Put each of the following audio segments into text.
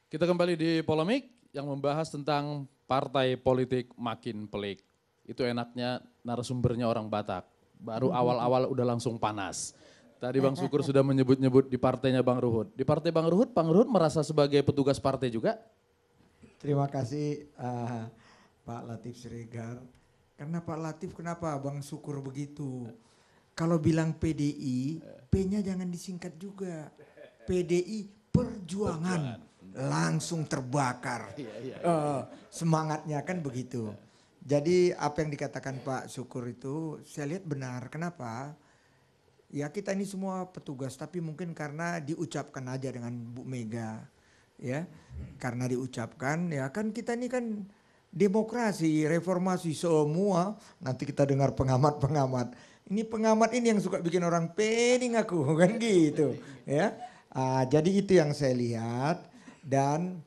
Kita kembali di polemik yang membahas tentang partai politik makin pelik. Itu enaknya narasumbernya orang Batak. Baru awal-awal udah langsung panas. Tadi Bang Syukur sudah menyebut-nyebut di partainya Bang Ruhut. Di partai Bang Ruhut merasa sebagai petugas partai juga? Terima kasih Pak Latif Siregar. Karena Pak Latif kenapa Bang Syukur begitu? Kalau bilang PDI, P-nya jangan disingkat juga. PDI Perjuangan. Langsung terbakar. Semangatnya kan begitu. Jadi apa yang dikatakan Pak Syukur itu saya lihat benar. Kenapa? Ya kita ini semua petugas tapi mungkin karena diucapkan aja dengan Bu Mega. Ya, karena diucapkan ya kan kita ini kan demokrasi, reformasi semua. Nanti kita dengar pengamat-pengamat. Ini pengamat ini yang suka bikin orang pening aku kan gitu ya. Jadi itu yang saya lihat dan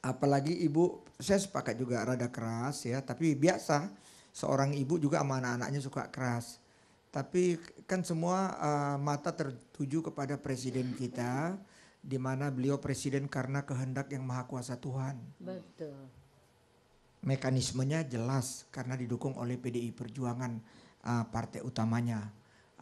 apalagi ibu saya sepakat juga rada keras ya, tapi biasa seorang ibu juga sama anak-anaknya suka keras. Tapi kan semua mata tertuju kepada presiden kita, di mana beliau presiden karena kehendak yang maha kuasa Tuhan. Betul. Mekanismenya jelas karena didukung oleh PDI Perjuangan partai utamanya.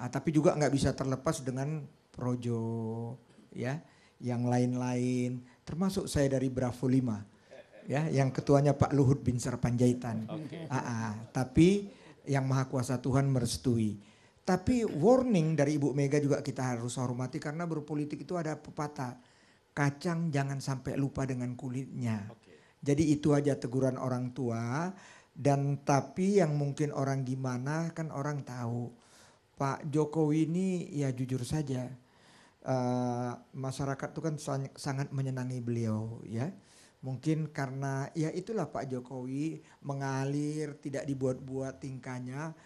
Tapi juga nggak bisa terlepas dengan Projo ya, yang lain-lain. Termasuk saya dari Bravo 5 ya, yang ketuanya Pak Luhut Binsar Panjaitan. Tapi yang maha kuasa Tuhan merestui. Tapi warning dari Ibu Mega juga kita harus hormati karena berpolitik itu ada pepatah. Kacang jangan sampai lupa dengan kulitnya. Jadi itu aja teguran orang tua. Dan tapi yang mungkin orang gimana kan orang tahu. Pak Jokowi ini ya jujur saja. Masyarakat itu kan sangat menyenangi beliau ya. Mungkin karena ya itulah Pak Jokowi mengalir tidak dibuat-buat tingkahnya.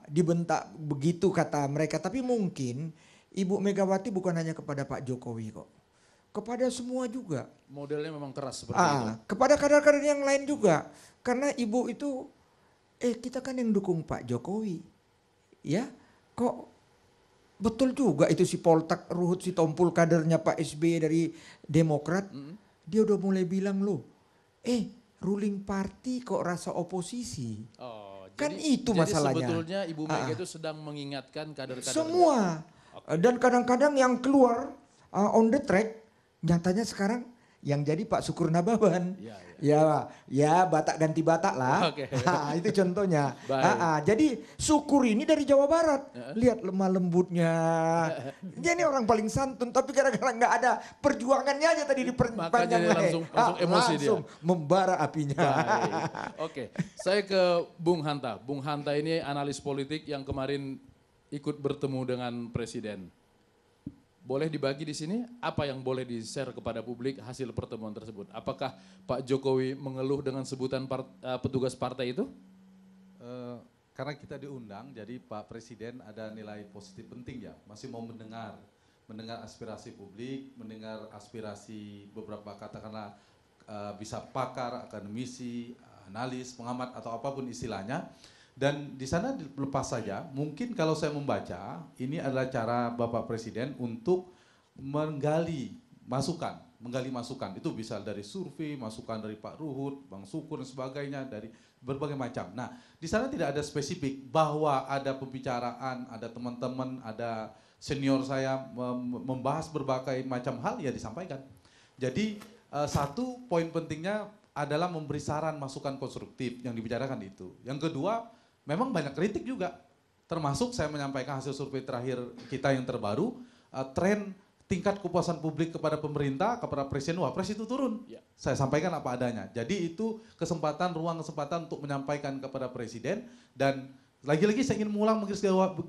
Dibentak begitu kata mereka, tapi mungkin Ibu Megawati bukan hanya kepada Pak Jokowi kok, kepada semua juga. Modelnya memang keras seperti itu. Kepada kader-kader yang lain juga, karena ibu itu, kita kan yang dukung Pak Jokowi, ya, kok betul juga itu si Poltak Ruhut si Tompul kadernya Pak SBY dari Demokrat, dia udah mulai bilang loh, ruling party kok rasa oposisi. Kan itu masalahnya. Sebetulnya Ibu Mega itu sedang mengingatkan kader-kader semua. Dan kadang-kadang yang keluar on the track nyatanya sekarang yang jadi Pak Syukur Nababan. Ya Batak ganti Batak lah. Itu contohnya. Jadi Syukur ini dari Jawa Barat. Lihat lemah lembutnya. Dia ini orang paling santun tapi gara-gara nggak ada perjuangannya aja tadi diperpanjang. Langsung emosi langsung dia. Membara apinya. Oke, saya ke Bung Hanta. Bung Hanta ini analis politik yang kemarin ikut bertemu dengan Presiden. Boleh dibagi di sini apa yang boleh di-share kepada publik hasil pertemuan tersebut? Apakah Pak Jokowi mengeluh dengan sebutan petugas partai itu? Karena kita diundang, jadi Pak Presiden ada nilai positif penting ya, masih mau mendengar aspirasi publik, mendengar aspirasi beberapa katakanlah bisa pakar, akademisi, analis, pengamat atau apapun istilahnya. Dan di sana lepas saja, mungkin kalau saya membaca, ini adalah cara Bapak Presiden untuk menggali masukan. Itu bisa dari survei, masukan dari Pak Ruhut, Bang Syukur dan sebagainya, dari berbagai macam. Nah, di sana tidak ada spesifik bahwa ada pembicaraan, ada teman-teman, ada senior saya membahas berbagai macam hal, ya disampaikan. Jadi satu poin pentingnya adalah memberi saran masukan konstruktif yang dibicarakan itu. Yang kedua, memang banyak kritik juga, termasuk saya menyampaikan hasil survei terakhir kita yang terbaru, tren tingkat kepuasan publik kepada pemerintah, kepada presiden, wapres itu turun. Saya sampaikan apa adanya. Jadi itu ruang kesempatan untuk menyampaikan kepada presiden dan lagi-lagi saya ingin mengulang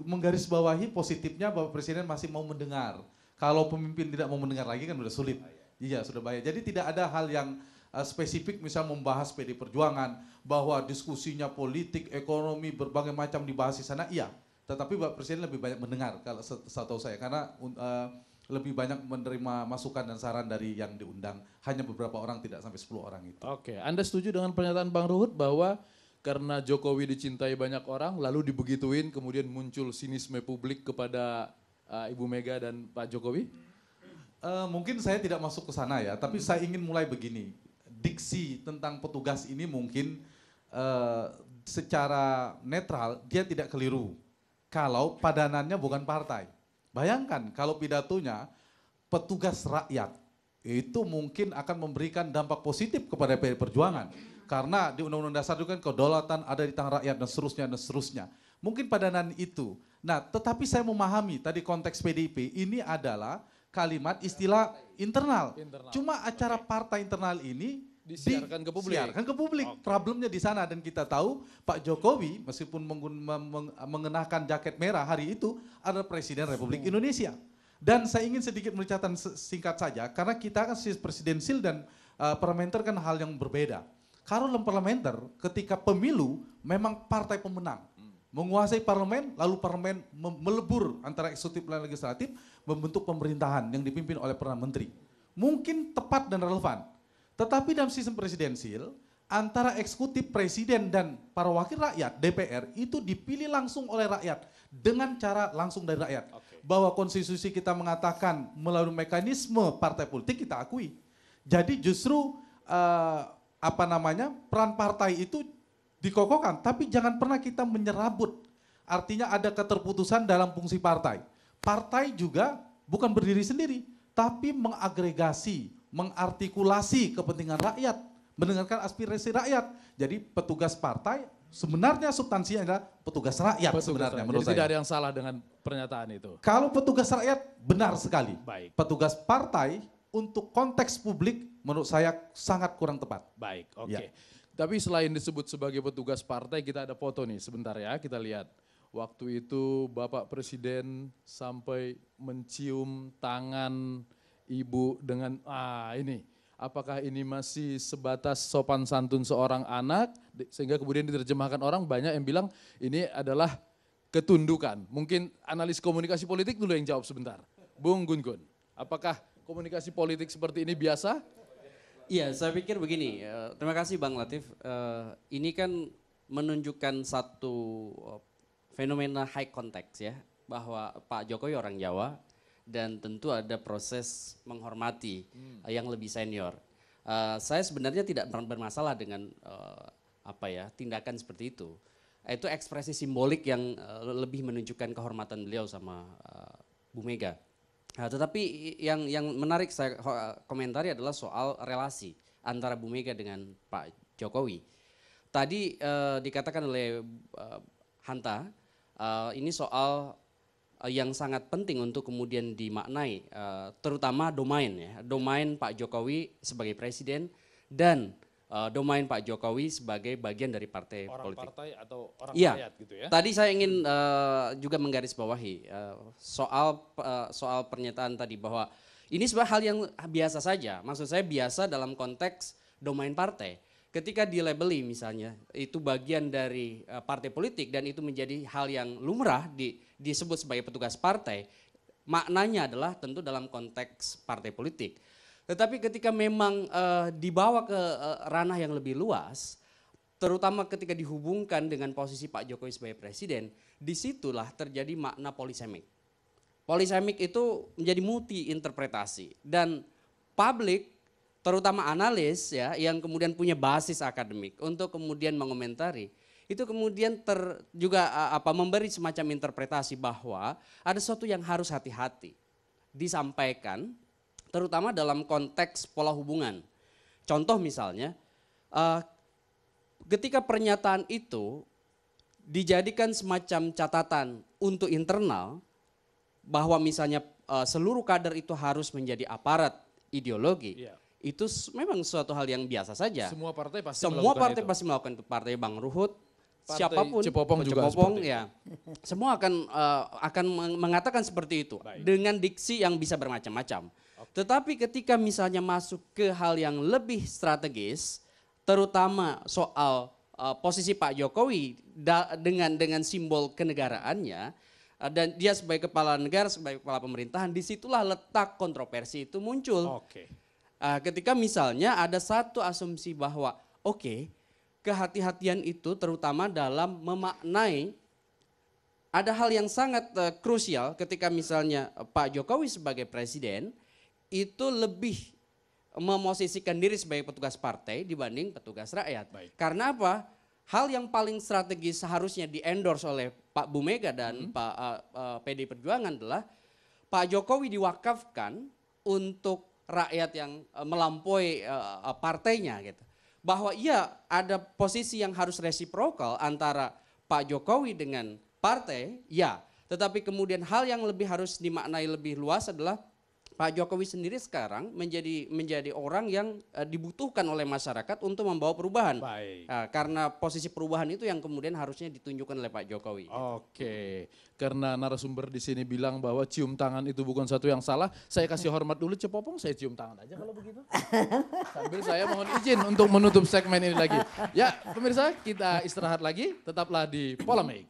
menggarisbawahi positifnya bahwa presiden masih mau mendengar. Kalau pemimpin tidak mau mendengar lagi kan sudah sulit. Iya, sudah bahaya. Jadi tidak ada hal yang spesifik misal membahas PD Perjuangan, bahwa diskusinya politik, ekonomi, berbagai macam dibahas di sana, iya. Tetapi Bapak Presiden lebih banyak mendengar, kalau setahu saya, karena lebih banyak menerima masukan dan saran dari yang diundang. Hanya beberapa orang, tidak sampai 10 orang itu. Oke, Anda setuju dengan pernyataan Bang Ruhut bahwa karena Jokowi dicintai banyak orang, lalu dibegituin, kemudian muncul sinisme publik kepada Ibu Mega dan Pak Jokowi? Mungkin saya tidak masuk ke sana ya, tapi saya ingin mulai begini. Diksi tentang petugas ini mungkin secara netral dia tidak keliru. Kalau padanannya bukan partai. Bayangkan kalau pidatonya petugas rakyat, itu mungkin akan memberikan dampak positif kepada PDI Perjuangan. Karena di Undang-Undang Dasar itu kan kedaulatan ada di tangan rakyat dan seterusnya dan seterusnya. Mungkin padanan itu. Nah, tetapi saya memahami tadi konteks PDIP ini adalah kalimat istilah internal. Cuma acara partai internal ini Disiarkan ke publik. Disiarkan ke publik. Problemnya di sana dan kita tahu Pak Jokowi meskipun mengenakan jaket merah hari itu adalah Presiden Republik Indonesia. Dan saya ingin sedikit menceritakan singkat saja karena kita kan presidensil dan parlementer kan hal yang berbeda. Kalau dalam parlementer ketika pemilu memang partai pemenang. Menguasai parlemen, lalu parlemen melebur antara eksekutif dan legislatif, membentuk pemerintahan yang dipimpin oleh Perdana Menteri. Mungkin tepat dan relevan. Tetapi dalam sistem presidensil, antara eksekutif presiden dan para wakil rakyat, DPR, itu dipilih langsung oleh rakyat. Dengan cara langsung dari rakyat. Bahwa konstitusi kita mengatakan melalui mekanisme partai politik kita akui. Jadi justru peran partai itu dikokohkan, tapi jangan pernah kita menyerabut. Artinya ada keterputusan dalam fungsi partai. Partai juga bukan berdiri sendiri, tapi mengagregasi, mengartikulasi kepentingan rakyat, mendengarkan aspirasi rakyat. Jadi petugas partai sebenarnya substansinya adalah petugas rakyat sebenarnya menurut Jadi saya. tidak ada yang salah dengan pernyataan itu. Kalau petugas rakyat benar sekali. Baik. Petugas partai untuk konteks publik menurut saya sangat kurang tepat. Baik, oke. Ya. Tapi selain disebut sebagai petugas partai, kita ada foto nih, sebentar ya, kita lihat. Waktu itu Bapak Presiden sampai mencium tangan Ibu dengan, ini. Apakah ini masih sebatas sopan santun seorang anak, sehingga kemudian diterjemahkan orang banyak yang bilang ini adalah ketundukan. Mungkin analis komunikasi politik dulu yang jawab sebentar. Bung Gun-Gun, apakah komunikasi politik seperti ini biasa? Iya, saya pikir begini. Terima kasih Bang Latif. Ini kan menunjukkan satu fenomena high context ya, bahwa Pak Jokowi orang Jawa dan tentu ada proses menghormati yang lebih senior. Saya sebenarnya tidak bermasalah dengan tindakan seperti itu. Itu ekspresi simbolik yang lebih menunjukkan kehormatan beliau sama Bu Mega. Nah, tetapi yang menarik saya komentari adalah soal relasi antara Bu Mega dengan Pak Jokowi. Tadi dikatakan oleh Hanta, ini soal yang sangat penting untuk kemudian dimaknai, terutama domain Pak Jokowi sebagai presiden dan domain Pak Jokowi sebagai bagian dari partai politik. Orang partai atau orang Iya. rakyat gitu ya? Tadi saya ingin juga menggarisbawahi soal pernyataan tadi bahwa ini sebuah hal yang biasa saja. Maksud saya biasa dalam konteks domain partai. Ketika dilabeli misalnya itu bagian dari partai politik dan itu menjadi hal yang lumrah disebut sebagai petugas partai, maknanya adalah tentu dalam konteks partai politik. Tetapi ketika memang dibawa ke ranah yang lebih luas, terutama ketika dihubungkan dengan posisi Pak Jokowi sebagai presiden, disitulah terjadi makna polisemik. Polisemik itu menjadi multi interpretasi dan publik, terutama analis ya, yang kemudian punya basis akademik untuk kemudian mengomentari, itu kemudian memberi semacam interpretasi bahwa ada sesuatu yang harus hati-hati disampaikan, terutama dalam konteks pola hubungan. Contoh misalnya, ketika pernyataan itu dijadikan semacam catatan untuk internal, bahwa misalnya seluruh kader itu harus menjadi aparat ideologi, itu memang suatu hal yang biasa saja. Semua partai pasti Semua melakukan partai itu. pasti melakukan itu. Partai Bang Ruhut, Partai siapapun, Cepopong juga seperti ya, semua akan mengatakan seperti itu. Baik. Dengan diksi yang bisa bermacam-macam. Tetapi ketika misalnya masuk ke hal yang lebih strategis, terutama soal posisi Pak Jokowi dengan simbol kenegaraannya, dan dia sebagai kepala negara, sebagai kepala pemerintahan, disitulah letak kontroversi itu muncul. Ketika misalnya ada satu asumsi bahwa kehati-hatian itu terutama dalam memaknai ada hal yang sangat krusial ketika misalnya Pak Jokowi sebagai presiden, itu lebih memosisikan diri sebagai petugas partai dibanding petugas rakyat. Baik. Karena apa? Hal yang paling strategis seharusnya di-endorse oleh Pak Bu Mega dan Pak PD Perjuangan adalah Pak Jokowi diwakafkan untuk rakyat yang melampaui partainya gitu. Bahwa iya ada posisi yang harus resiprokal antara Pak Jokowi dengan partai, ya. Tetapi kemudian hal yang lebih harus dimaknai lebih luas adalah Pak Jokowi sendiri sekarang menjadi orang yang dibutuhkan oleh masyarakat untuk membawa perubahan. Baik. Karena posisi perubahan itu yang kemudian harusnya ditunjukkan oleh Pak Jokowi. Oke, karena narasumber di sini bilang bahwa cium tangan itu bukan satu yang salah, saya kasih hormat dulu Cepopong, saya cium tangan aja kalau begitu. Sambil saya mohon izin untuk menutup segmen ini lagi. Ya, pemirsa, kita istirahat lagi, tetaplah di Polemik.